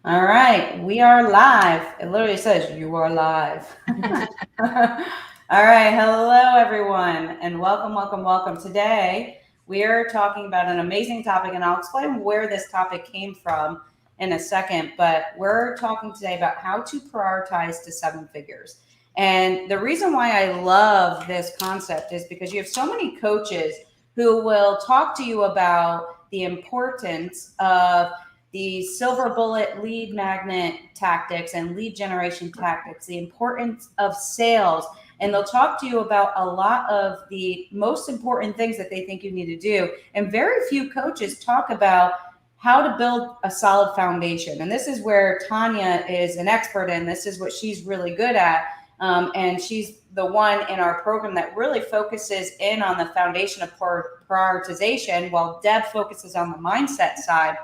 All right, we are live. It literally says you are live. All right, hello everyone, and welcome, welcome, welcome. Today we are talking about an amazing topic, and I'll explain where this topic came from in a second. But we're talking today about how to prioritize to seven figures. And the reason why I love this concept is because you have so many coaches who will talk to you about the importance of the silver bullet lead magnet tactics and lead generation tactics, the importance of sales. And they'll talk to you about a lot of the most important things that they think you need to do. And very few coaches talk about how to build a solid foundation. And this is where Tanya is an expert in. This is what she's really good at. And she's the one in our program that really focuses in on the foundation of prioritization, while Deb focuses on the mindset side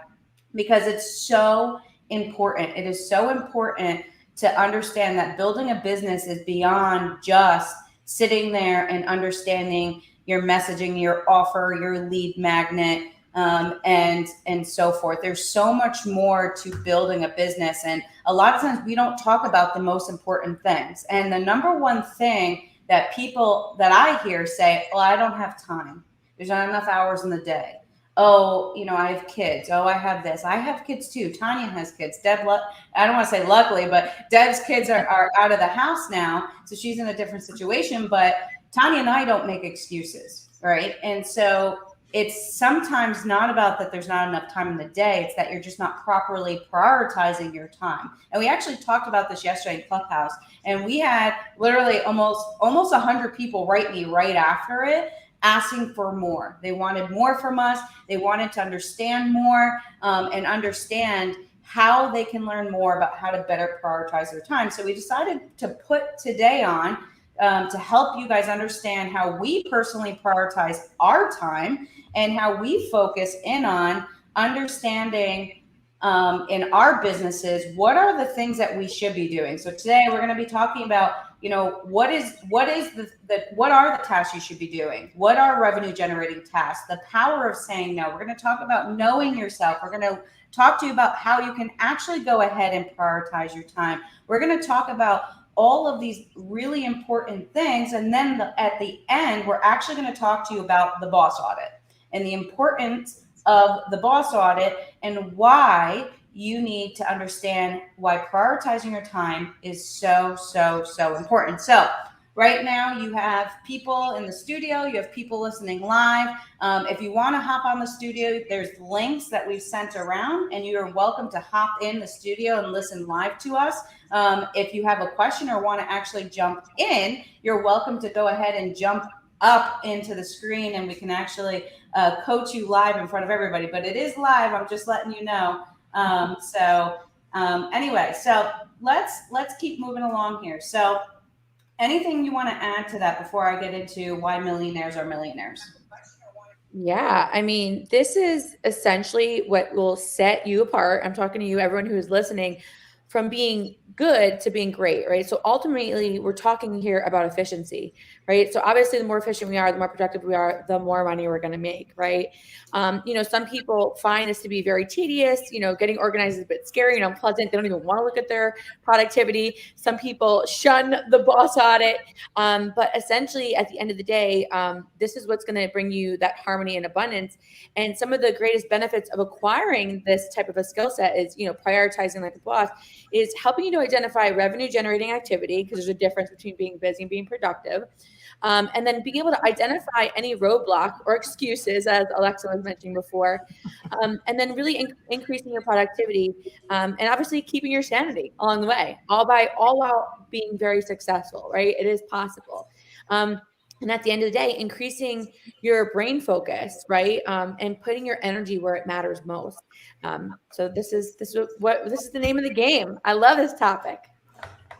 because it's so important. It is so important to understand that building a business is beyond just sitting there and understanding your messaging, your offer, your lead magnet, and so forth. There's so much more to building a business, and a lot of times we don't talk about the most important things. And the number one thing that people that I hear say, "Well, I don't have time. There's not enough hours in the day." Oh, I have kids. Oh, I have this. I have kids too. Tanya has kids. I don't want to say luckily, but Deb's kids are out of the house now. So she's in a different situation. But Tanya and I don't make excuses, right? And so it's sometimes not about that there's not enough time in the day. It's that you're just not properly prioritizing your time. And we actually talked about this yesterday in Clubhouse. And we had literally almost 100 people write me right after it asking for more. They wanted more from us. They wanted to understand more and understand how they can learn more about how to better prioritize their time. So we decided to put today on to help you guys understand how we personally prioritize our time and how we focus in on understanding in our businesses what are the things that we should be doing. So today we're going to be talking about what are the tasks you should be doing, what are revenue generating tasks, the power of saying no. We're going to talk about knowing yourself. We're going to talk to you about how you can actually go ahead and prioritize your time. We're going to talk about all of these really important things, and then at the end we're actually going to talk to you about the boss audit and the importance of the boss audit and why you need to understand why prioritizing your time is so, so, so important. So, right now, you have people in the studio, you have people listening live. If you want to hop on the studio, there's links that we've sent around, and you are welcome to hop in the studio and listen live to us. If you have a question or want to actually jump in, you're welcome to go ahead and jump up into the screen, and we can actually coach you live in front of everybody. But it is live. I'm just letting you know. Anyway, so let's keep moving along here. So anything you want to add to that before I get into why millionaires are millionaires? Yeah, I mean, this is essentially what will set you apart. I'm talking to you, everyone who's listening, from being good to being great, right? So ultimately, we're talking here about efficiency, right? So obviously, the more efficient we are, the more productive we are, the more money we're going to make, right? Some people find this to be very tedious. Getting organized is a bit scary and unpleasant. They don't even want to look at their productivity. Some people shun the boss audit. But essentially, at the end of the day, this is what's going to bring you that harmony and abundance. And some of the greatest benefits of acquiring this type of a skill set is, prioritizing like a boss, is helping you to identify revenue generating activity, because there's a difference between being busy and being productive. And then being able to identify any roadblock or excuses, as Alexa was mentioning before, and then really increasing your productivity, and obviously keeping your sanity along the way, all while being very successful, right? It is possible. And at the end of the day, increasing your brain focus, right, and putting your energy where it matters most. So this is the name of the game. I love this topic.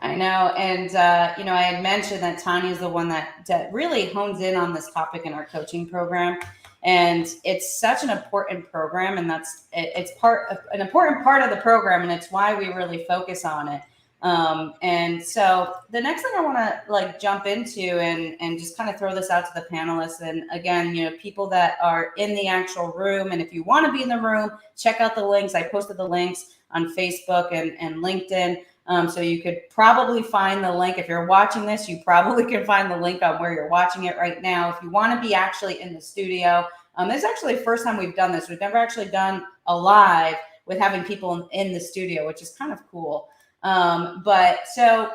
I know, and I had mentioned that Tanya is the one that really hones in on this topic in our coaching program, and it's such an important program, and it's an important part of the program, and it's why we really focus on it. And so the next thing I want to like jump into and just kind of throw this out to the panelists. And again, people that are in the actual room, and if you want to be in the room, check out the links. I posted the links on Facebook and LinkedIn. So you could probably find the link. If you're watching this, you probably can find the link on where you're watching it right now. If you want to be actually in the studio, this is actually the first time we've done this. We've never actually done a live with having people in the studio, which is kind of cool. But so,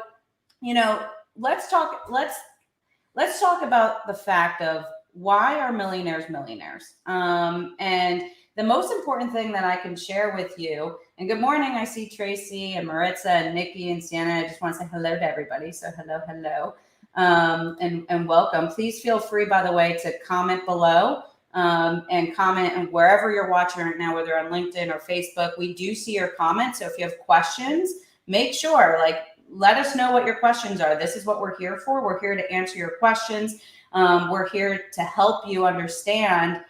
let's talk about the fact of why are millionaires millionaires? And the most important thing that I can share with you, and good morning, I see Tracy and Maritza and Nikki and Sienna. I just want to say hello to everybody. So hello, and welcome. Please feel free, by the way, to comment below. And comment and wherever you're watching right now, whether on LinkedIn or Facebook, we do see your comments. So if you have questions, make sure, let us know what your questions are. This is what we're here for. We're here to answer your questions. We're here to help you understand,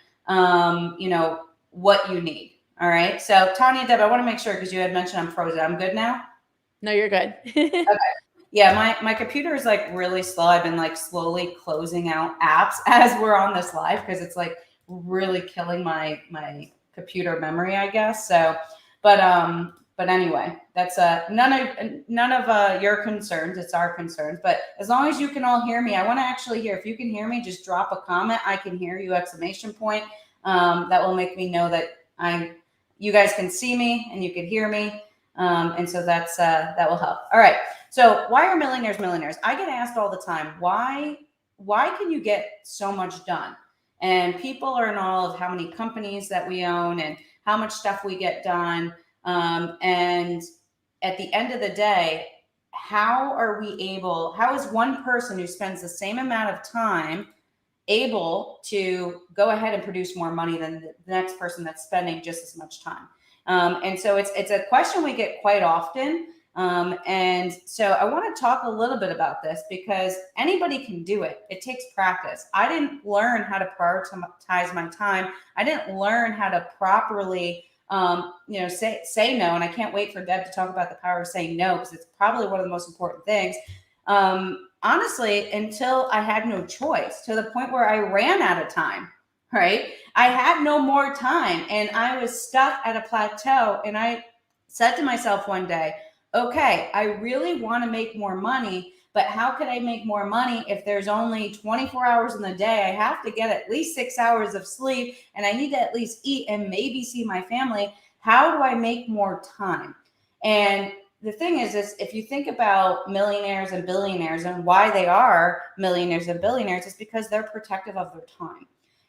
what you need. All right. So Tanya, Deb, I want to make sure, because you had mentioned I'm frozen. I'm good now? No, you're good. Okay. Yeah, my computer is really slow. I've been slowly closing out apps as we're on this live, because it's really killing my computer memory, I guess. So, but anyway, that's none of your concerns. It's our concerns. But as long as you can all hear me, I want to actually hear. If you can hear me, just drop a comment. I can hear you! ! That will make me know that you guys can see me and you can hear me. And so that will help. All right. So why are millionaires millionaires? I get asked all the time, why can you get so much done? And people are in awe of how many companies that we own and how much stuff we get done. And at the end of the day, how is one person who spends the same amount of time able to go ahead and produce more money than the next person that's spending just as much time? And so it's a question we get quite often. And so I want to talk a little bit about this, because anybody can do it. It takes practice. I didn't learn how to prioritize my time. I didn't learn how to properly, say no. And I can't wait for Deb to talk about the power of saying no, because it's probably one of the most important things. Honestly, until I had no choice, to the point where I ran out of time. Right? I had no more time, and I was stuck at a plateau. And I said to myself one day, okay, I really want to make more money, but how could I make more money if there's only 24 hours in the day? I have to get at least 6 hours of sleep, and I need to at least eat and maybe see my family. How do I make more time? And the thing is if you think about millionaires and billionaires and why they are millionaires and billionaires, it's because they're protective of their time.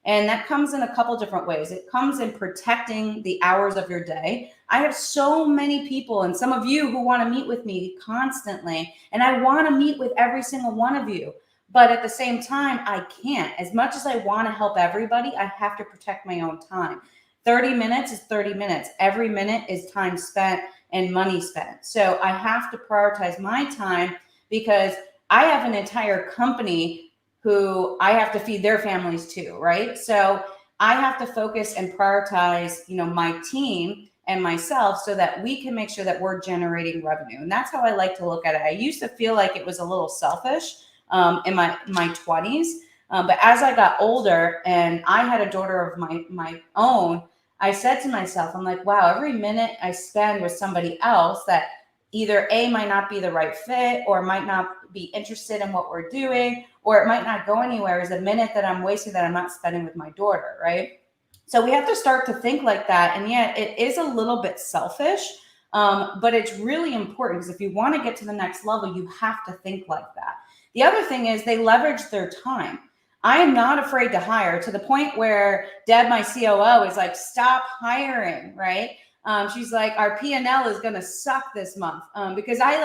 And that comes in a couple different ways. It comes in protecting the hours of your day. I have so many people, and some of you, who want to meet with me constantly, and I want to meet with every single one of you. But at the same time, I can't. As much as I want to help everybody, I have to protect my own time. 30 minutes is 30 minutes. Every minute is time spent and money spent. So I have to prioritize my time, because I have an entire company who I have to feed their families too, right? So I have to focus and prioritize, my team and myself, so that we can make sure that we're generating revenue. And that's how I like to look at it. I used to feel like it was a little selfish in my 20s. But as I got older and I had a daughter of my own, I said to myself, I'm like, wow, every minute I spend with somebody else that either A, might not be the right fit, or might not be interested in what we're doing, or it might not go anywhere, is a minute that I'm wasting that I'm not spending with my daughter, right? So we have to start to think like that. And yet it is a little bit selfish, but it's really important, because if you want to get to the next level, you have to think like that. The other thing is they leverage their time. I am not afraid to hire, to the point where Deb, my COO, is like, stop hiring, right? She's like, our P&L is going to suck this month, because I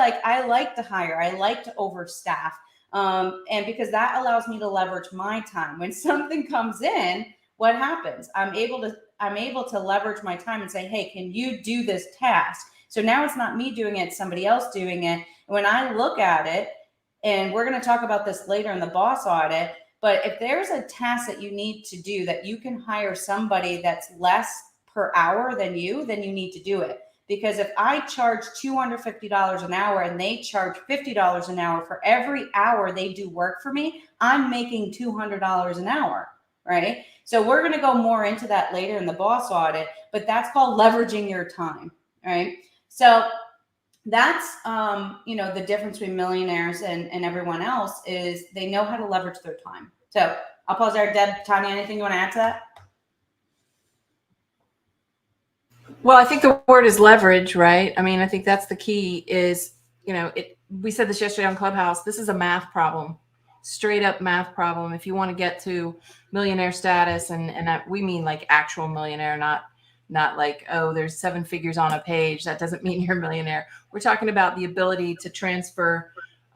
like to hire. I like to overstaff. And because that allows me to leverage my time. When something comes in, what happens? I'm able to leverage my time and say, hey, can you do this task? So now it's not me doing it, it's somebody else doing it. And when I look at it, and we're going to talk about this later in the boss audit, but if there's a task that you need to do that you can hire somebody that's less per hour than you, then you need to do it. because if I charge $250 an hour and they charge $50 an hour for every hour they do work for me, I'm making $200 an hour, right? So we're going to go more into that later in the boss audit, but that's called leveraging your time, right? So that's the difference between millionaires and everyone else is they know how to leverage their time. So I'll pause there. Deb, Tanya, anything you want to add to that? Well, I think the word is leverage, right? I mean, I think that's the key is, we said this yesterday on Clubhouse, this is a math problem, straight up math problem. If you want to get to millionaire status, and that we mean like actual millionaire, not like, oh, there's 7 figures on a page. That doesn't mean you're a millionaire. We're talking about the ability to transfer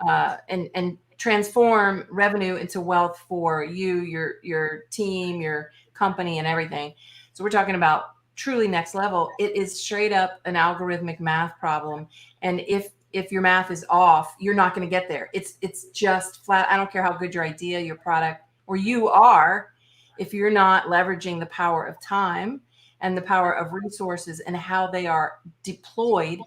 and transform revenue into wealth for you, your team, your company, and everything. So we're talking about truly next level. It is straight up an algorithmic math problem. And if your math is off, you're not going to get there. It's just flat. I don't care how good your idea, your product, or you are, if you're not leveraging the power of time and the power of resources and how they are deployed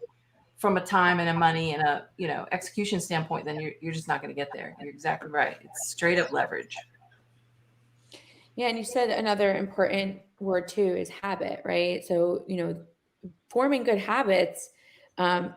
from a time and a money and a execution standpoint, then you're just not going to get there. You're exactly right. It's straight up leverage. Yeah, and you said another important word too is habit, right? So, forming good habits,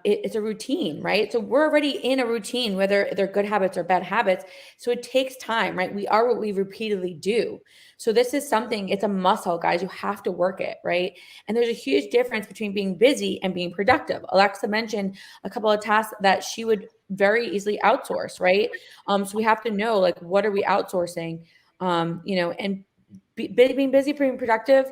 it's a routine, right? So we're already in a routine, whether they're good habits or bad habits. So it takes time, right? We are what we repeatedly do. So this is something, it's a muscle, guys. You have to work it, right? And there's a huge difference between being busy and being productive. Alexa mentioned a couple of tasks that she would very easily outsource, right? So we have to know, like, what are we outsourcing? And being busy, being productive,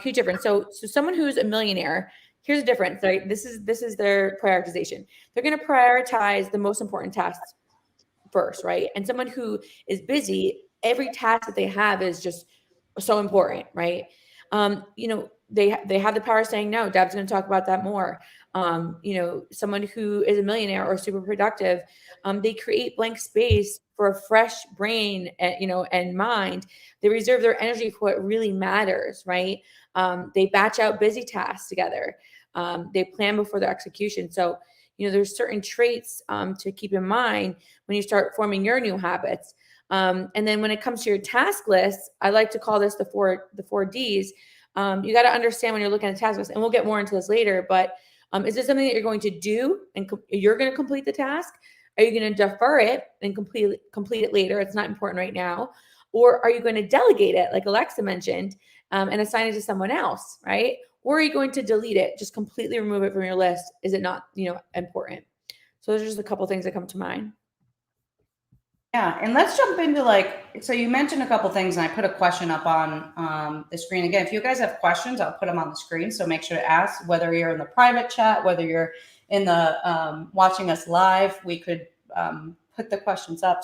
huge difference. So someone who's a millionaire, here's the difference, right? This is their prioritization. They're going to prioritize the most important tasks first, right? And someone who is busy, every task that they have is just so important, right? They have the power of saying no. Deb's going to talk about that more. Someone who is a millionaire or super productive, they create blank space for a fresh brain, and mind. They reserve their energy for what really matters, right? They batch out busy tasks together. They plan before their execution. So, there's certain traits to keep in mind when you start forming your new habits. And then when it comes to your task list, I like to call this the four Ds. You got to understand when you're looking at a task list, and we'll get more into this later, but is this something that you're going to do and you're going to complete the task? Are you going to defer it and complete it later? It's not important right now. Or are you going to delegate it, like Alexa mentioned, and assign it to someone else, right? Or are you going to delete it, just completely remove it from your list? Is it not, important? So those are just a couple things that come to mind. Yeah, and let's jump into so you mentioned a couple things, and I put a question up on the screen. Again, if you guys have questions, I'll put them on the screen. So make sure to ask, whether you're in the private chat, whether you're in the watching us live, we could put the questions up.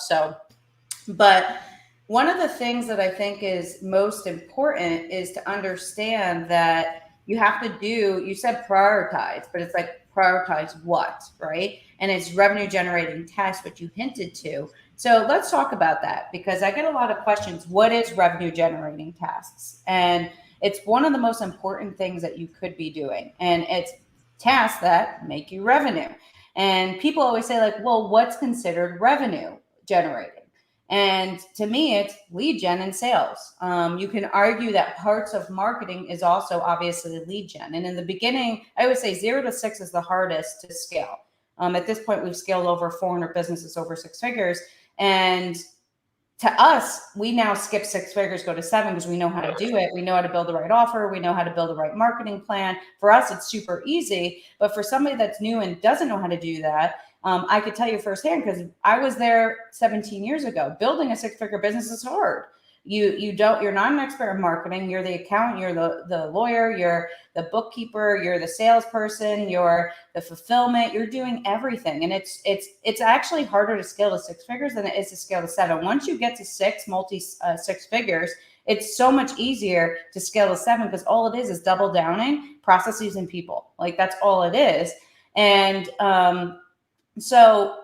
But one of the things that I think is most important is to understand that you have to you said prioritize, but it's like prioritize what, right? And it's revenue generating tasks, which you hinted to. So let's talk about that, because I get a lot of questions. What is revenue generating tasks? And it's one of the most important things that you could be doing. And it's tasks that make you revenue. And people always say, like, well, what's considered revenue generating? And to me, it's lead gen and sales. You can argue that parts of marketing is also obviously lead gen. And in the beginning, I would say 0 to 6 is the hardest to scale. At this point, we've scaled over 400 businesses over 6 figures. And to us, we now skip 6 figures, go to 7, because we know how to do it. We know how to build the right offer. We know how to build the right marketing plan. For us, it's super easy. But for somebody that's new and doesn't know how to do that, I could tell you firsthand, because I was there 17 years ago. Building a 6-figure business is hard. You're not an expert in marketing. You're the accountant, you're the lawyer, you're the bookkeeper, you're the salesperson, you're the fulfillment, you're doing everything. And it's actually harder to scale to 6 figures than it is to scale to 7. Once you get to 6 figures, it's so much easier to scale to 7, because all it is double downing processes and people. Like, that's all it is. And so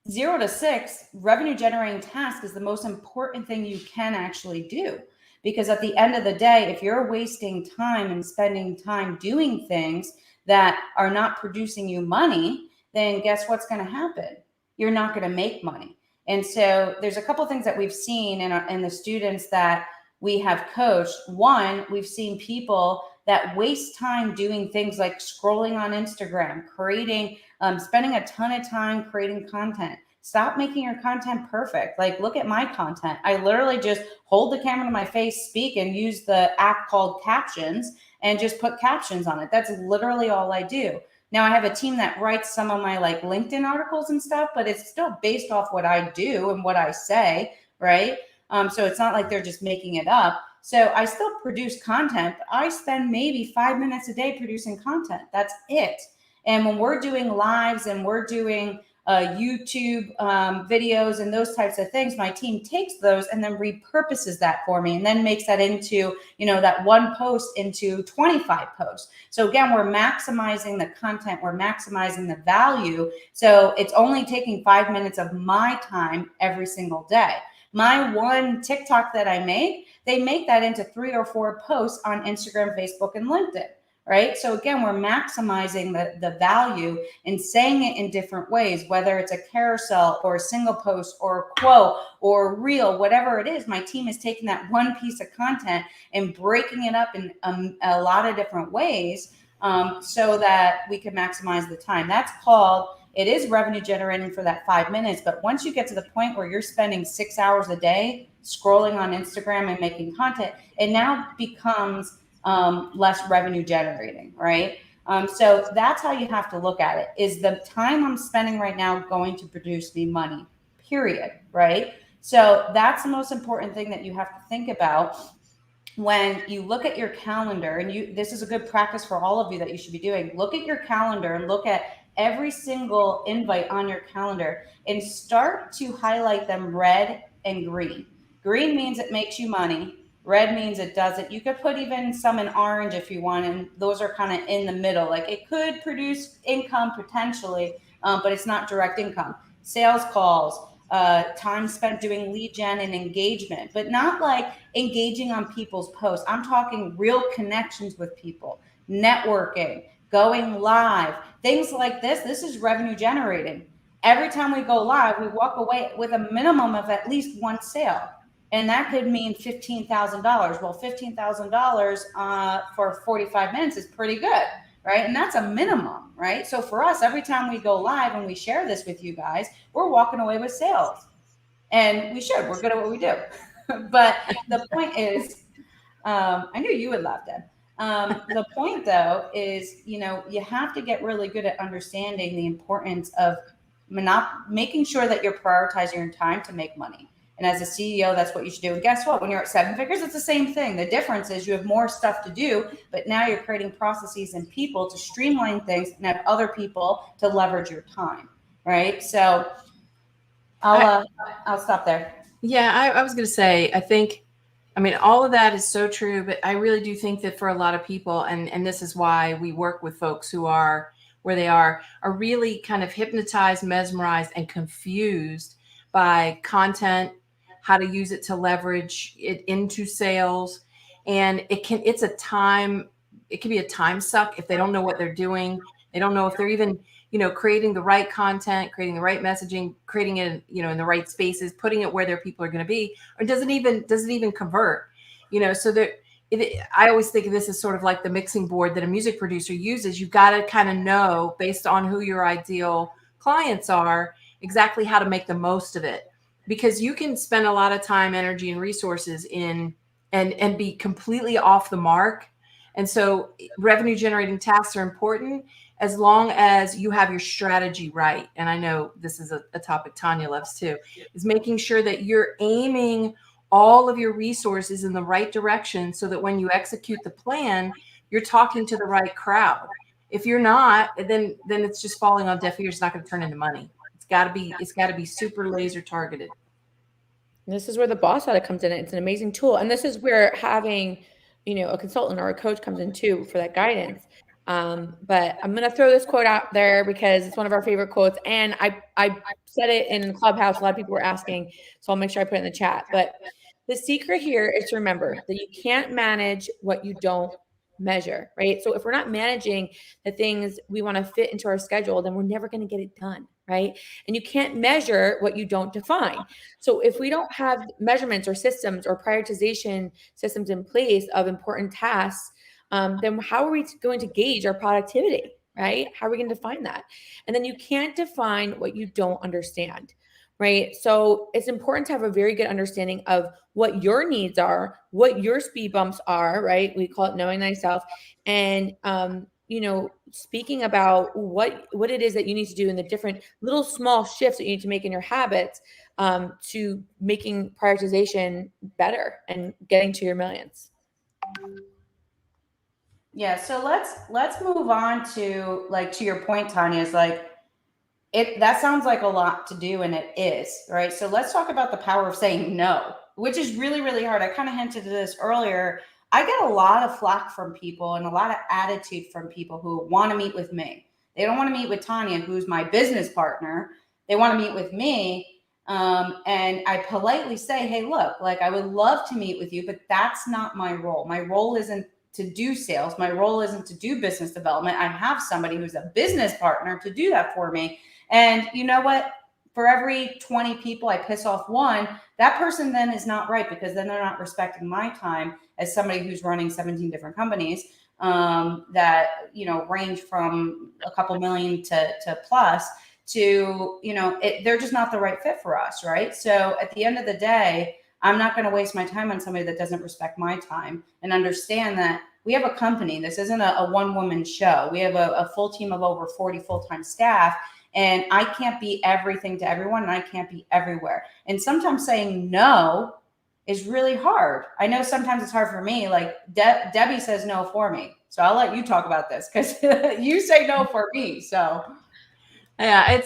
0 to 6 revenue generating task is the most important thing you can actually do, because at the end of the day, if you're wasting time and spending time doing things that are not producing you money, then guess what's going to happen? You're not going to make money. And so there's a couple things that we've seen in the students that we have coached. One, we've seen people that waste time doing things like scrolling on Instagram, creating, spending a ton of time creating content. Stop making your content perfect. Like, look at my content. I literally just hold the camera to my face, speak, and use the app called Captions and just put captions on it. That's literally all I do. Now I have a team that writes some of my like LinkedIn articles and stuff, but it's still based off what I do and what I say, right? So it's not like they're just making it up. So I still produce content, but I spend maybe 5 minutes a day producing content. That's it. And when we're doing lives and we're doing YouTube videos and those types of things, my team takes those and then repurposes that for me and then makes that into, that one post into 25 posts. So again, we're maximizing the content, we're maximizing the value. So it's only taking 5 minutes of my time every single day. My one TikTok that I make, they make that into 3 or 4 posts on Instagram, Facebook, and LinkedIn. Right. So again, we're maximizing the value and saying it in different ways, whether it's a carousel or a single post or a quote or a reel, whatever it is. My team is taking that one piece of content and breaking it up in a lot of different ways so that we can maximize the time. That's called, it is revenue generating for that 5 minutes. But once you get to the point where you're spending 6 hours a day scrolling on Instagram and making content, it now becomes less revenue generating, right? So that's how you have to look at it. Is the time I'm spending right now going to produce me money, period, right? So that's the most important thing that you have to think about when you look at your calendar. And this is a good practice for all of you that you should be doing. Look at your calendar and look at every single invite on your calendar and start to highlight them red and green. Green means it makes you money. Red means it doesn't. You could put even some in orange if you want, and those are kind of in the middle. Like, it could produce income potentially, but it's not direct income. Sales calls, time spent doing lead gen and engagement, but not like engaging on people's posts. I'm talking real connections with people, networking, going live, things like this. This is revenue generating. Every time we go live, we walk away with a minimum of at least one sale. And that could mean $15,000. Well, $15,000 for 45 minutes is pretty good, right? And that's a minimum, right? So for us, every time we go live and we share this with you guys, we're walking away with sales. And we should. We're good at what we do. But the point is, I knew you would laugh, Deb. The point, though, is, you have to get really good at understanding the importance of making sure that you're prioritizing your time to make money. And as a CEO, that's what you should do. And guess what? When you're at 7 figures, it's the same thing. The difference is you have more stuff to do, but now you're creating processes and people to streamline things and have other people to leverage your time, right? So I'll stop there. Yeah, I was going to say, all of that is so true, but I really do think that for a lot of people, and this is why we work with folks who are where they are really kind of hypnotized, mesmerized, and confused by content, how to use it to leverage it into sales. And it can be a time suck if they don't know what they're doing. They don't know if they're even, creating the right content, creating the right messaging, creating it, in the right spaces, putting it where their people are going to be, or does it even convert, so that I always think of this as sort of like the mixing board that a music producer uses. You've got to kind of know, based on who your ideal clients are, exactly how to make the most of it. Because you can spend a lot of time, energy, and resources in and be completely off the mark. And so revenue generating tasks are important as long as you have your strategy right. And I know this is a topic Tanya loves too, is making sure that you're aiming all of your resources in the right direction so that when you execute the plan, you're talking to the right crowd. If you're not, then it's just falling on deaf ears. It's not going to turn into money. It's got to be super laser targeted. This is where the boss audit comes in. It's an amazing tool. And this is where having, a consultant or a coach comes in too for that guidance. But I'm going to throw this quote out there because it's one of our favorite quotes. And I said it in Clubhouse. A lot of people were asking, so I'll make sure I put it in the chat. But the secret here is to remember that you can't manage what you don't measure, right? So if we're not managing the things we want to fit into our schedule, then we're never going to get it done, right? And you can't measure what you don't define. So if we don't have measurements or systems or prioritization systems in place of important tasks, then how are we going to gauge our productivity, right? How are we going to define that? And then you can't define what you don't understand, right? So it's important to have a very good understanding of what your needs are, what your speed bumps are, right? We call it knowing thyself. And, speaking about what it is that you need to do in the different little small shifts that you need to make in your habits, to making prioritization better and getting to your millions. Yeah, so let's move on to, like, to your point, Tanya, is like, that sounds like a lot to do, and it is, right? So let's talk about the power of saying no, which is really, really hard. I kind of hinted at this earlier. I get a lot of flack from people and a lot of attitude from people who want to meet with me. They don't want to meet with Tanya, who's my business partner. They want to meet with me. And I politely say, hey, look, like, I would love to meet with you, but that's not my role. My role isn't to do sales. My role isn't to do business development. I have somebody who's a business partner to do that for me. And you know what? For every 20 people I piss off one, that person then is not right, because then they're not respecting my time as somebody who's running 17 different companies that, range from a couple million to plus to, they're just not the right fit for us, right? So at the end of the day, I'm not going to waste my time on somebody that doesn't respect my time, and understand that we have a company. This isn't a one-woman show. We have a full team of over 40 full-time staff, and I can't be everything to everyone, and I can't be everywhere. And sometimes saying no is really hard. I know sometimes it's hard for me. Like Debbie says no for me. So I'll let you talk about this, because you say no for me. So yeah,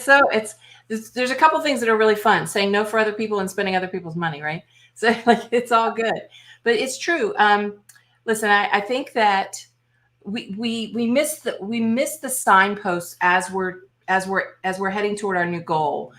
there's a couple things that are really fun, saying no for other people and spending other people's money, right? So like, it's all good, but it's true. Listen, I think that we miss the signposts as we're heading toward our new goal.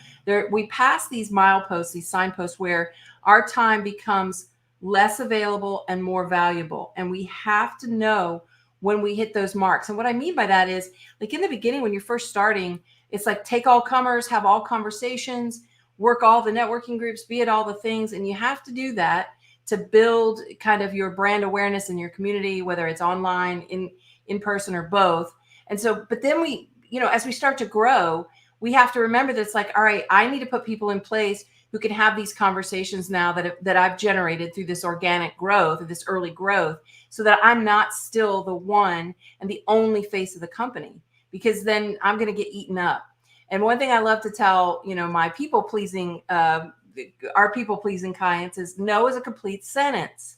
We pass these mileposts, these signposts, where our time becomes less available and more valuable. And we have to know when we hit those marks. And what I mean by that is, like, in the beginning, when you're first starting, it's like, take all comers, have all conversations, work all the networking groups, be at all the things. And you have to do that to build kind of your brand awareness in your community, whether it's online, in person, or both. And so, but then as we start to grow, we have to remember that it's like, all right, I need to put people in place who can have these conversations now that I've generated through this organic growth, or this early growth, so that I'm not still the one and the only face of the company, because then I'm going to get eaten up. And one thing I love to tell, my our people pleasing clients is, no is a complete sentence.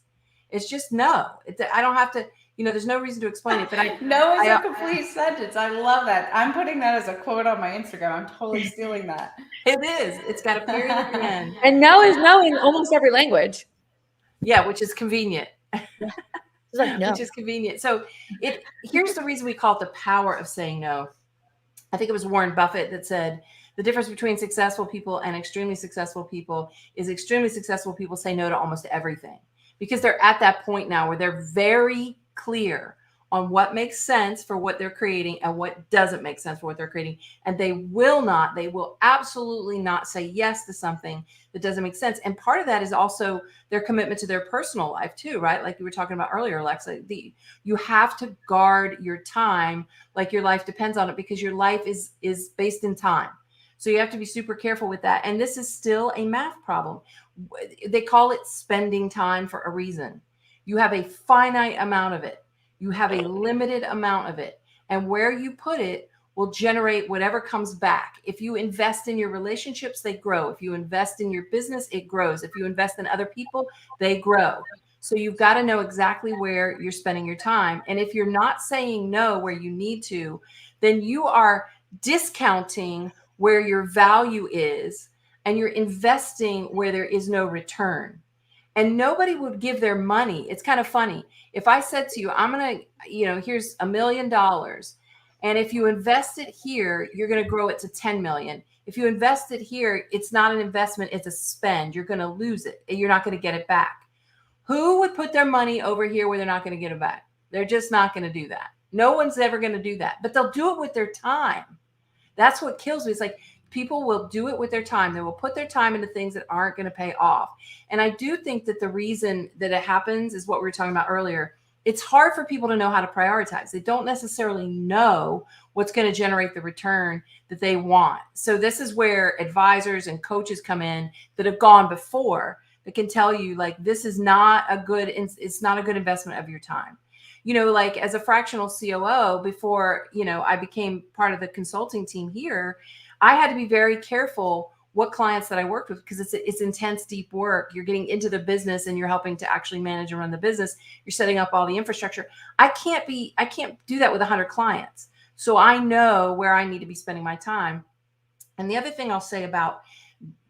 It's just no. I don't have to, there's no reason to explain it, but no is a complete sentence. I love that. I'm putting that as a quote on my Instagram. I'm totally stealing that. It is. It's got a period at the end. And no is no in almost every language. Yeah, which is convenient. It's like, no. Which is convenient. So here's the reason we call it the power of saying no. I think it was Warren Buffett that said, the difference between successful people and extremely successful people is extremely successful people say no to almost everything, because they're at that point now where they're very clear on what makes sense for what they're creating and what doesn't make sense for what they're creating. And they will absolutely not say yes to something that doesn't make sense. And part of that is also their commitment to their personal life too, right? Like you were talking about earlier, Alexa, you have to guard your time like your life depends on it, because your life is based in time. So you have to be super careful with that. And this is still a math problem. They call it spending time for a reason. You have a finite amount of it. You have a limited amount of it. And where you put it will generate whatever comes back. If you invest in your relationships, they grow. If you invest in your business, it grows. If you invest in other people, they grow. So you've got to know exactly where you're spending your time. And if you're not saying no where you need to, then you are discounting where your value is, and you're investing where there is no return. And nobody would give their money. It's kind of funny. If I said to you, I'm going to, here's $1 million. And if you invest it here, you're going to grow it to 10 million. If you invest it here, it's not an investment, it's a spend. You're going to lose it and you're not going to get it back. Who would put their money over here where they're not going to get it back? They're just not going to do that. No one's ever going to do that, but they'll do it with their time. That's what kills me. It's like people will do it with their time. They will put their time into things that aren't going to pay off. And I do think that the reason that it happens is what we were talking about earlier. It's hard for people to know how to prioritize. They don't necessarily know what's going to generate the return that they want. So this is where advisors and coaches come in that have gone before, that can tell you, like, this is not a good, it's not a good investment of your time. You know, like as a fractional COO, before, you know, I became part of the consulting team here, I had to be very careful what clients that I worked with, because it's intense, deep work. You're getting into the business and you're helping to actually manage and run the business. You're setting up all the infrastructure. I can't do that with 100 clients. So I know where I need to be spending my time. And the other thing I'll say about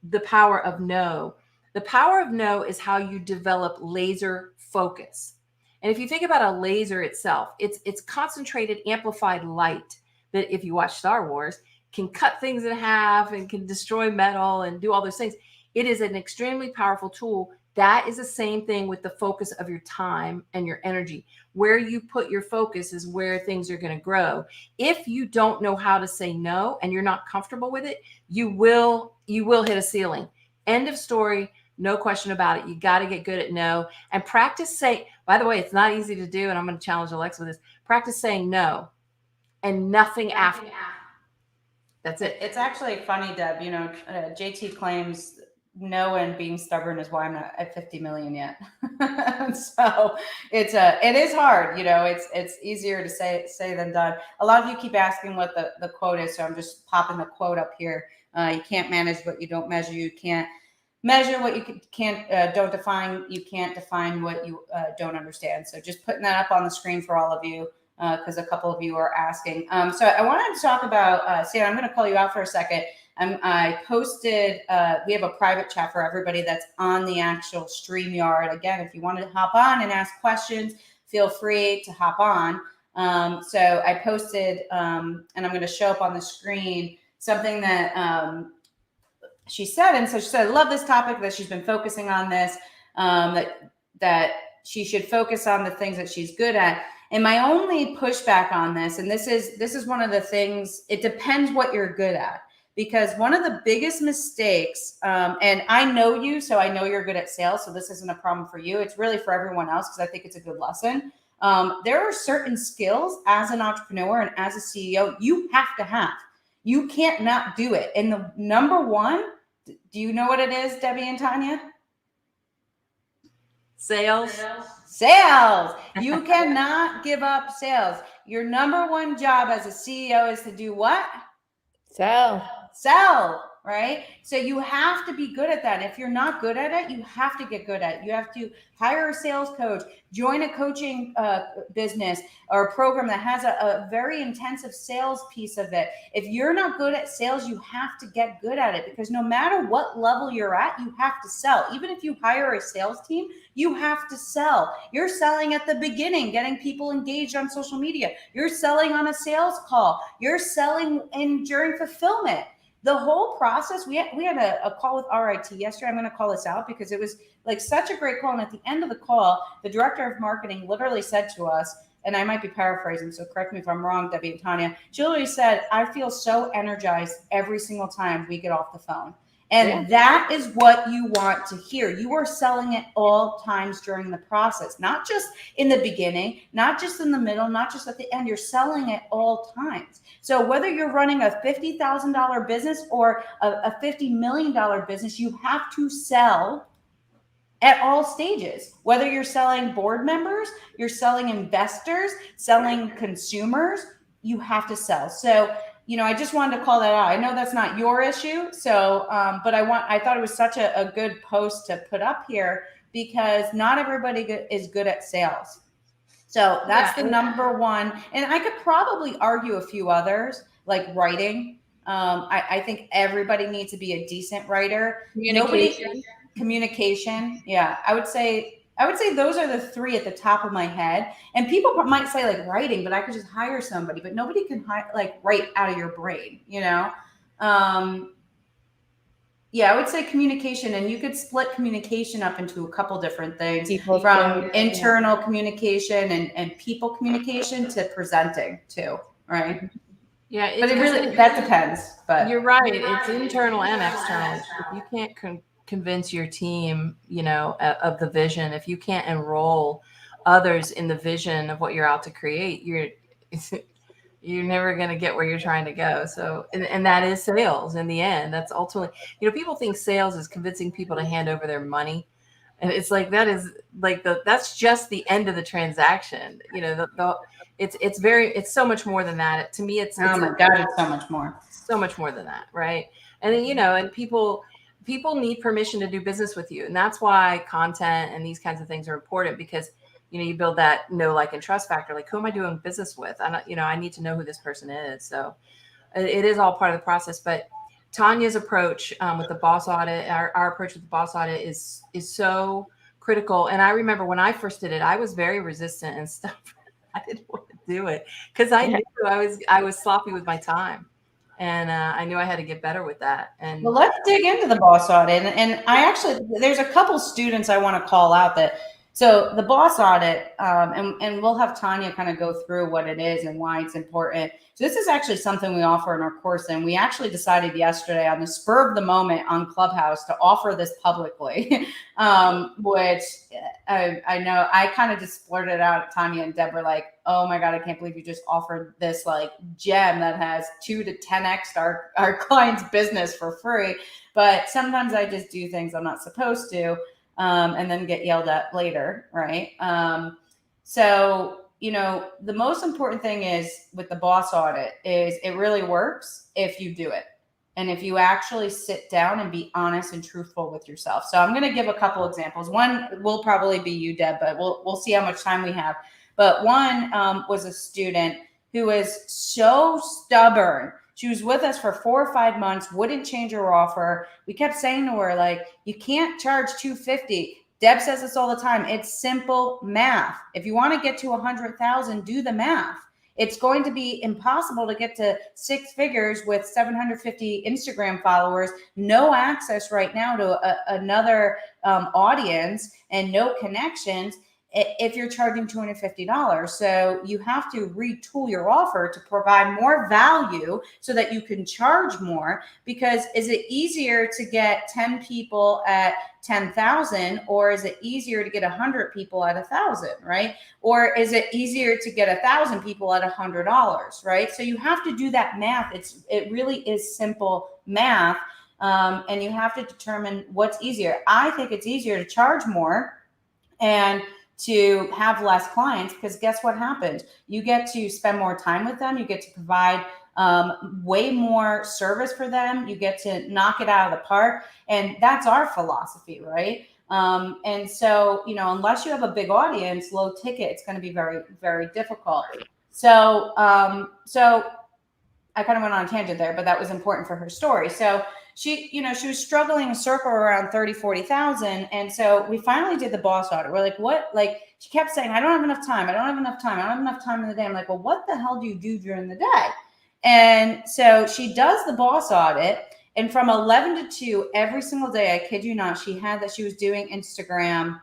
the power of no, the power of no is how you develop laser focus. And if you think about a laser itself, it's concentrated, amplified light that, if you watch Star Wars, can cut things in half and can destroy metal and do all those things. It is an extremely powerful tool. That is the same thing with the focus of your time and your energy. Where you put your focus is where things are going to grow. If you don't know how to say no and you're not comfortable with it, you will hit a ceiling. End of story. No question about it. You got to get good at no, and practice say, by the way, it's not easy to do. And I'm going to challenge Alexa with this. Practice saying no and nothing after. That's it. It's actually funny, Deb. You know, JT claims no and being stubborn is why I'm not at 50 million yet. So it is hard. You know, it's easier to say than done. A lot of you keep asking what the quote is, so I'm just popping the quote up here. You can't manage what you don't measure. You can't measure what you don't define. You can't define what you don't understand. So just putting that up on the screen for all of you, because a couple of you are asking. So I wanted to talk about, Stan, I'm going to call you out for a second. I posted, we have a private chat for everybody that's on the actual StreamYard. Again, if you want to hop on and ask questions, feel free to hop on. So I posted, and I'm going to show up on the screen, something that she said. And so she said, I love this topic, that she's been focusing on this, that she should focus on the things that she's good at. And my only pushback on this, and this is one of the things, it depends what you're good at. Because one of the biggest mistakes, and I know you, so I know you're good at sales, so this isn't a problem for you. It's really for everyone else, because I think it's a good lesson. There are certain skills as an entrepreneur and as a CEO you have to have. You can't not do it. And the number one, do you know what it is, Debbie and Tanya? Sales. Sales. You cannot give up sales. Your number one job as a CEO is to do what? Sell, right? So you have to be good at that. If you're not good at it, you have to get good at it. You have to hire a sales coach, join a coaching business or a program that has a very intensive sales piece of it. If you're not good at sales, you have to get good at it, because no matter what level you're at, you have to sell. Even if you hire a sales team, you have to sell. You're selling at the beginning, getting people engaged on social media. You're selling on a sales call. You're selling during fulfillment. The whole process, we had a call with RIT yesterday. I'm going to call this out because it was like such a great call. And at the end of the call, the director of marketing literally said to us, and I might be paraphrasing, so correct me if I'm wrong, Debbie and Tanya, she literally said, I feel so energized every single time we get off the phone. And that is what you want to hear. You are selling at all times during the process, not just in the beginning, not just in the middle, not just at the end. You're selling at all times. So whether you're running a $50,000 business or a $50 million business, you have to sell at all stages. Whether you're selling board members, you're selling investors, selling consumers, you have to sell. So I just wanted to call that out. I know that's not your issue. So, but I thought it was such a good post to put up here, because not everybody is good at sales. So that's the number one. And I could probably argue a few others, like writing. I think everybody needs to be a decent writer. Communication. Yeah. I would say those are the three at the top of my head. And people might say like writing, but I could just hire somebody, but nobody can write out of your brain, Yeah, I would say communication, and you could split communication up into a couple different things, People from too, internal communication and people communication to presenting too, right? Yeah, But it's it because really, that depends. But you're right. It's internal and external. If you can't convince your team, of the vision, if you can't enroll others in the vision of what you're out to create, you're never going to get where you're trying to go. So, and that is sales in the end. That's ultimately, people think sales is convincing people to hand over their money. And it's like, that is like that's just the end of the transaction. It's so much more than that. To me, oh my God, it's so much more than that. Right. And then, and people need permission to do business with you. And that's why content and these kinds of things are important, because you build that know, like, and trust factor. Like, who am I doing business with? I need to know who this person is. So it is all part of the process. But Tanya's approach with the boss audit, our approach with the boss audit is so critical. And I remember when I first did it, I was very resistant and stuff. I didn't want to do it because I knew I was sloppy with my time. And I knew I had to get better with that. And well, let's dig into the boss audit. And there's a couple students I want to call out that. So the boss audit, and we'll have Tanya kind of go through what it is and why it's important. So this is actually something we offer in our course, and we actually decided yesterday on the spur of the moment on Clubhouse to offer this publicly, which I know I kind of just blurted out at Tanya and Deb were like, oh my God, I can't believe you just offered this like gem that has 2 to 10x our client's business for free. But sometimes I just do things I'm not supposed to. And then get yelled at later, right? So, the most important thing is with the boss audit is it really works if you do it. And if you actually sit down and be honest and truthful with yourself. So I'm going to give a couple examples. One will probably be you, Deb, but we'll see how much time we have. But one was a student who was so stubborn. She was with us for 4 or 5 months, wouldn't change her offer. We kept saying to her, like, you can't charge $250. Deb says this all the time. It's simple math. If you want to get to 100,000, do the math. It's going to be impossible to get to 6 figures with 750 Instagram followers, no access right now to another audience, and no connections if you're charging $250. So you have to retool your offer to provide more value so that you can charge more. Because is it easier to get 10 people at 10,000, or is it easier to get 100 people at 1,000, right? Or is it easier to get 1,000 people at $100, right? So you have to do that math. It really is simple math. And you have to determine what's easier. I think it's easier to charge more and to have less clients, because guess what happens? You get to spend more time with them. You get to provide way more service for them. You get to knock it out of the park. And that's our philosophy, right? And so, unless you have a big audience, low ticket, it's going to be very, very difficult. So I kind of went on a tangent there, but that was important for her story. So she was struggling to circle around 30, 40,000. And so we finally did the boss audit. We're like, what? Like, she kept saying, I don't have enough time. I don't have enough time. I don't have enough time in the day. I'm like, well, what the hell do you do during the day? And so she does the boss audit. And from 11 to 2, every single day, I kid you not, she was doing Instagram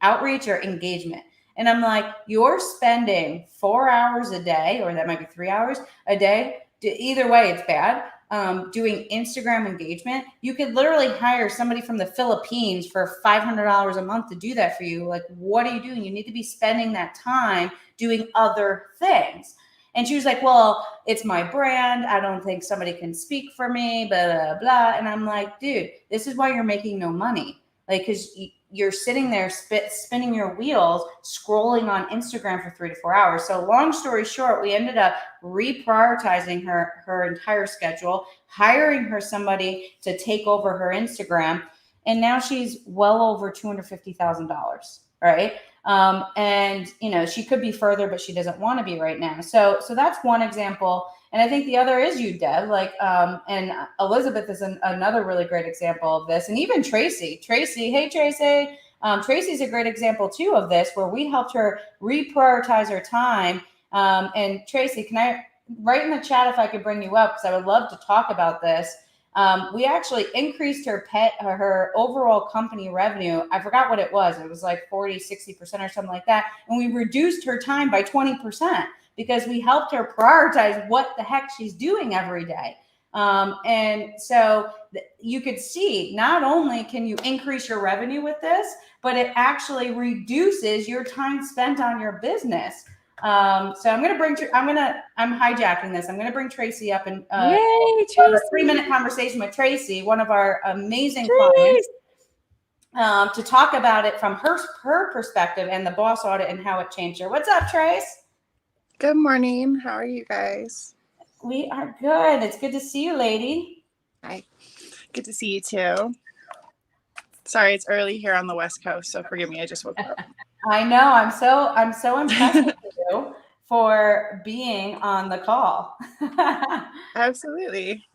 outreach or engagement. And I'm like, you're spending 4 hours a day, or that might be 3 hours a day. Either way, it's bad. Doing Instagram engagement. You could literally hire somebody from the Philippines for $500 a month to do that for you. Like, what are you doing? You need to be spending that time doing other things. And she was like, well, it's my brand. I don't think somebody can speak for me, blah, blah, blah. And I'm like, dude, this is why you're making no money. Like, because you're sitting there spinning your wheels, scrolling on Instagram for 3 to 4 hours. So long story short, we ended up reprioritizing her entire schedule, hiring her somebody to take over her Instagram. And now she's well over $250,000, right? And she could be further, but she doesn't want to be right now. So that's one example. And I think the other is you, Deb, and Elizabeth is another really great example of this. And even Tracy, hey, Tracy, Tracy's a great example too of this, where we helped her reprioritize her time. And Tracy, can I write in the chat if I could bring you up? Because I would love to talk about this. We actually increased her overall company revenue. I forgot what it was. It was like 40, 60% or something like that. And we reduced her time by 20% because we helped her prioritize what the heck she's doing every day. And so you could see not only can you increase your revenue with this, but it actually reduces your time spent on your business. So I'm hijacking this. I'm going to bring Tracy up and Yay, have a Tracy. 3-minute conversation with Tracy, one of our amazing clients, to talk about it from her perspective and the boss audit and how it changed her. What's up, Trace? Good morning. How are you guys? We are good. It's good to see you, lady. Hi. Good to see you too. Sorry, it's early here on the West Coast, so forgive me. I just woke up. I know. I'm so impressed with you for being on the call. Absolutely.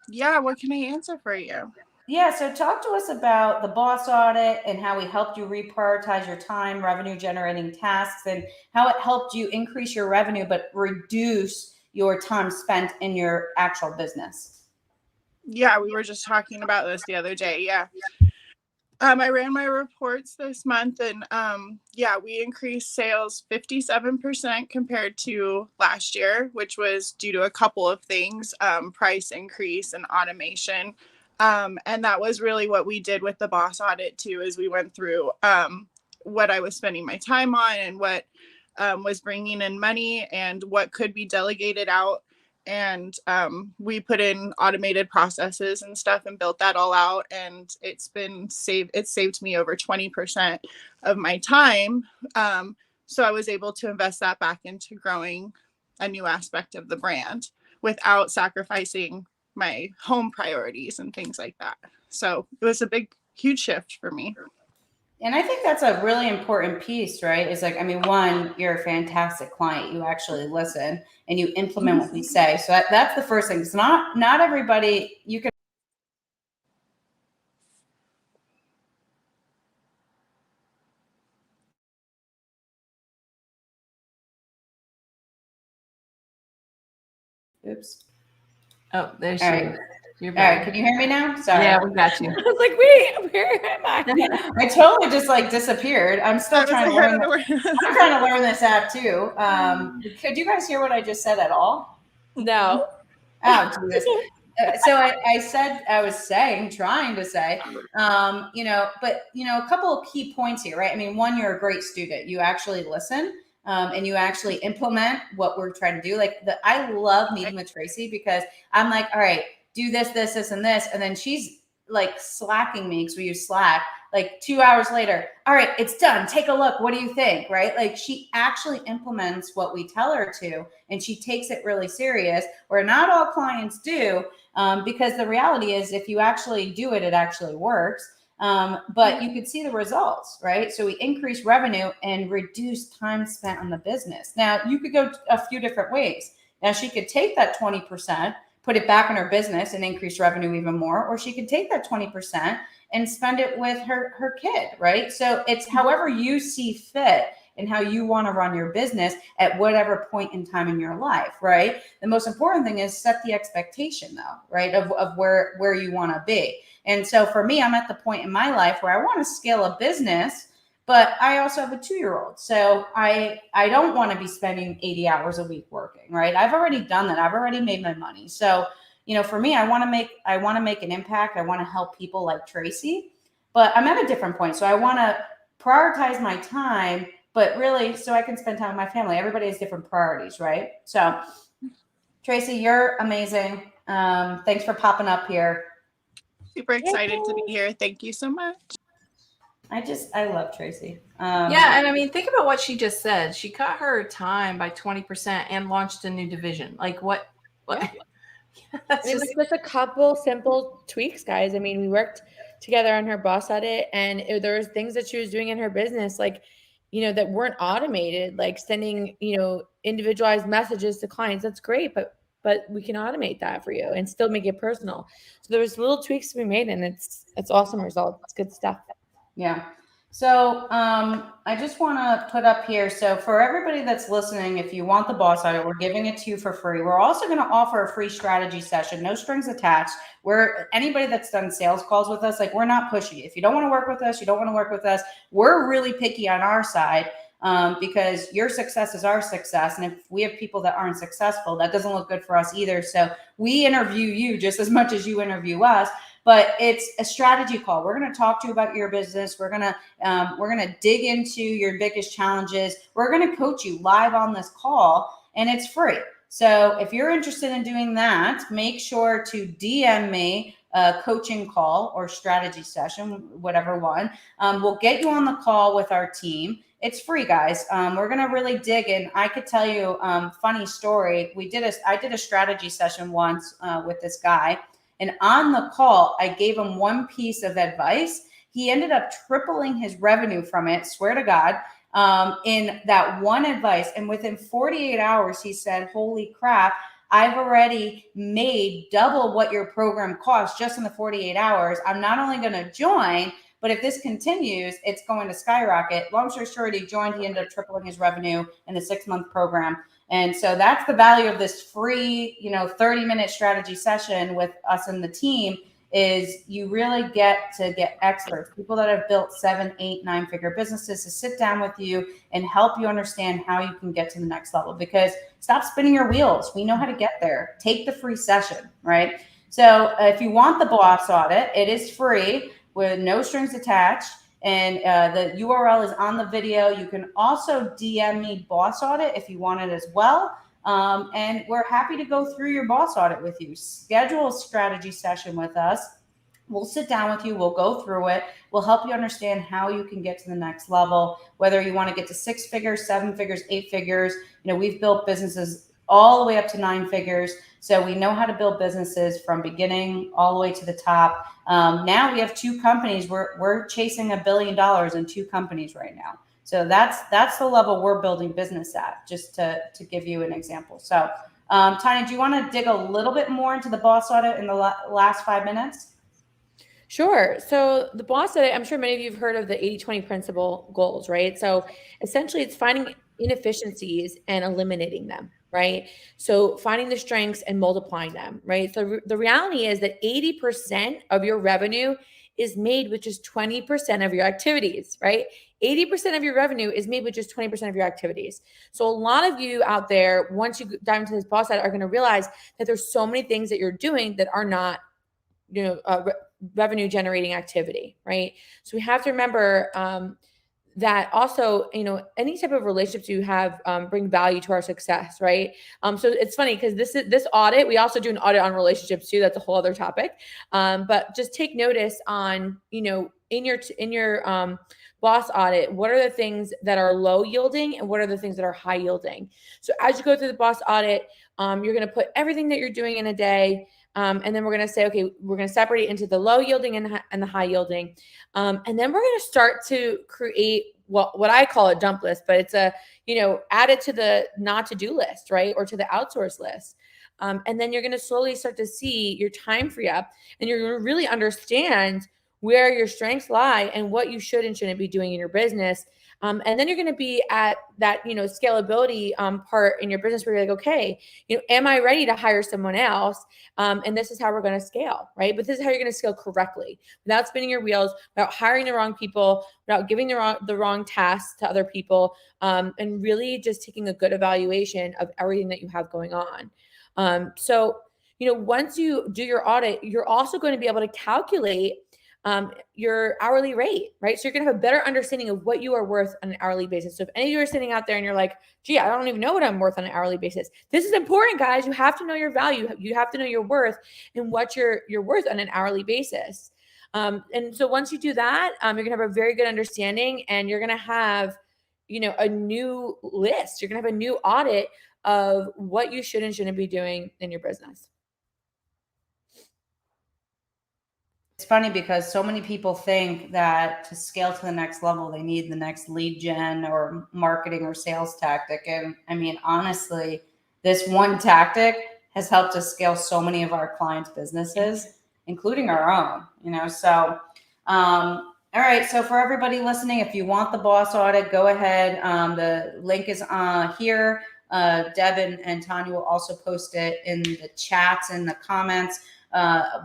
Yeah, what can I answer for you? Yeah, so talk to us about the boss audit and how we helped you reprioritize your time, revenue generating tasks, and how it helped you increase your revenue but reduce your time spent in your actual business. Yeah, we were just talking about this the other day. Yeah. I ran my reports this month and yeah, we increased sales 57% compared to last year, which was due to a couple of things, price increase and automation. And that was really what we did with the boss audit too, is we went through what I was spending my time on and what was bringing in money and what could be delegated out. And we put in automated processes and stuff and built that all out. And it's saved me over 20% of my time. So I was able to invest that back into growing a new aspect of the brand without sacrificing my home priorities and things like that. So it was a huge shift for me. And I think that's a really important piece, right? Is like, I mean, one, you're a fantastic client. You actually listen and you implement what we say. So that's the first thing. It's not everybody you can. Oops. Oh, there she All is. right. You're All back. right. Can you hear me now? Sorry. Yeah, we got you. I was like, wait, where am I? I totally just like disappeared. I'm still trying to learn. I'm trying to learn this app too. Could you guys hear what I just said at all? No. Oh, Jesus. So I was trying to say, a couple of key points here, right? I mean, one, you're a great student. You actually listen. And you actually implement what we're trying to do. I love meeting with Tracy because I'm like, all right, do this, this, this, and this. And then she's like slacking me because we use Slack. Like 2 hours later, all right, it's done. Take a look. What do you think? Right? Like she actually implements what we tell her to, and she takes it really serious, where not all clients do, because the reality is if you actually do it, it actually works. But you could see the results, right? So we increase revenue and reduce time spent on the business. Now, you could go a few different ways. Now, she could take that 20%, put it back in her business and increase revenue even more, or she could take that 20% and spend it with her kid, right? So it's however you see fit and how you want to run your business at whatever point in time in your life, right? The most important thing is set the expectation though, right? Of where you want to be. And so for me, I'm at the point in my life where I want to scale a business, but I also have a 2-year-old. So I don't want to be spending 80 hours a week working, right? I've already done that. I've already made my money. So, for me, I want to make an impact. I want to help people like Tracy, but I'm at a different point. So I want to prioritize my time, but really so I can spend time with my family. Everybody has different priorities, right? So Tracy, you're amazing. Thanks for popping up here. Super excited to be here. Thank you so much. I love Tracy. Yeah, and I mean, think about what she just said. She cut her time by 20% and launched a new division. Like what? It was just a couple simple tweaks, guys. I mean, we worked together on her boss audit, and there was things that she was doing in her business, like, that weren't automated, like sending, individualized messages to clients. That's great, but we can automate that for you and still make it personal. So there was little tweaks to be made, and it's awesome results. It's good stuff. Yeah. So I just want to put up here. So for everybody that's listening, if you want the boss audit, we're giving it to you for free. We're also going to offer a free strategy session, no strings attached. Where anybody that's done sales calls with us, like we're not pushy. If you don't want to work with us, you don't want to work with us. We're really picky on our side because your success is our success. And if we have people that aren't successful, that doesn't look good for us either. So we interview you just as much as you interview us. But it's a strategy call. We're going to talk to you about your business. We're going to dig into your biggest challenges. We're going to coach you live on this call, and it's free. So if you're interested in doing that, make sure to DM me a coaching call or strategy session, whatever one. We'll get you on the call with our team. It's free, guys. We're going to really dig in. I could tell you funny story. I did a strategy session once with this guy. And on the call, I gave him one piece of advice. He ended up tripling his revenue from it, swear to God, in that one advice. And within 48 hours, he said, holy crap, I've already made double what your program costs just in the 48 hours. I'm not only going to join, but if this continues, it's going to skyrocket. Long story short, he joined. He ended up tripling his revenue in the 6-month program. And so that's the value of this free, 30-minute strategy session with us and the team is you really get to get experts, people that have built 7, 8, 9-figure businesses to sit down with you and help you understand how you can get to the next level. Because stop spinning your wheels. We know how to get there. Take the free session, right? So if you want the boss audit, it is free with no strings attached. And the URL is on the video. You can also DM me boss audit if you want it as well. And we're happy to go through your boss audit with you. Schedule a strategy session with us. We'll sit down with you. We'll go through it. We'll help you understand how you can get to the next level, whether you want to get to 6 figures, 7 figures, 8 figures. We've built businesses all the way up to 9 figures. So we know how to build businesses from beginning all the way to the top. Now we have 2 companies. We're chasing $1 billion in 2 companies right now. So that's the level we're building business at, just to give you an example. So Tanya, do you want to dig a little bit more into the boss audit in the last 5 minutes? Sure. So the boss audit, I'm sure many of you have heard of the 80-20 principle goals, right? So essentially it's finding inefficiencies and eliminating them, right? So finding the strengths and multiplying them, right? So the reality is that 80% of your revenue is made with just 20% of your activities, right? 80% of your revenue is made with just 20% of your activities. So a lot of you out there, once you dive into this boss audit, are going to realize that there's so many things that you're doing that are not, revenue generating activity, right? So we have to remember that also, any type of relationships you have bring value to our success, right? So it's funny because this audit, we also do an audit on relationships too. That's a whole other topic. But just take notice on, in your boss audit, what are the things that are low yielding and what are the things that are high yielding? So as you go through the boss audit, you're going to put everything that you're doing in a day. And then we're going to say, okay, we're going to separate it into the low yielding and the high yielding. And then we're going to start to create what I call a dump list, but it's add it to the not to do list, right? Or to the outsource list. And then you're going to slowly start to see your time free up and you're going to really understand where your strengths lie and what you should and shouldn't be doing in your business. And then you're going to be at that, scalability part in your business where you're like, okay, am I ready to hire someone else? And this is how we're going to scale, right? But this is how you're going to scale correctly without spinning your wheels, without hiring the wrong people, without giving the wrong tasks to other people, and really just taking a good evaluation of everything that you have going on. So, once you do your audit, you're also going to be able to calculate your hourly rate, right? So you're going to have a better understanding of what you are worth on an hourly basis. So if any of you are sitting out there and you're like, gee, I don't even know what I'm worth on an hourly basis. This is important, guys. You have to know your value. You have to know your worth and what you're worth on an hourly basis. And so once you do that, you're going to have a very good understanding and you're going to have, a new list. You're going to have a new audit of what you should and shouldn't be doing in your business. It's funny because so many people think that to scale to the next level, they need the next lead gen or marketing or sales tactic. And I mean, honestly, this one tactic has helped us scale so many of our clients' businesses, including our own, So All right. So for everybody listening, if you want the boss audit, go ahead. The link is here. Deb and Tanya will also post it in the chats and the comments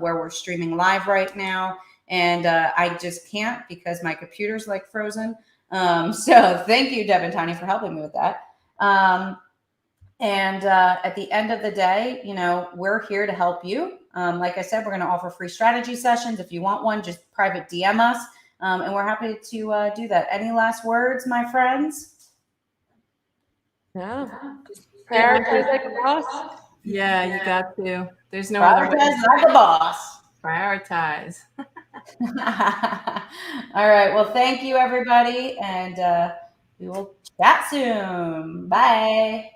where we're streaming live right now. And I just can't because my computer's like frozen. So thank you, Deb and Tanya, for helping me with that. And at the end of the day, you know, we're here to help you. Like I said, we're going to offer free strategy sessions. If you want one, just private DM us. And we're happy to do that. Any last words, my friends? No, just prioritize like a boss. Yeah, you got to. There's no other way. Prioritize like a boss. Prioritize. All right. Well, thank you, everybody. And we will chat soon. Bye.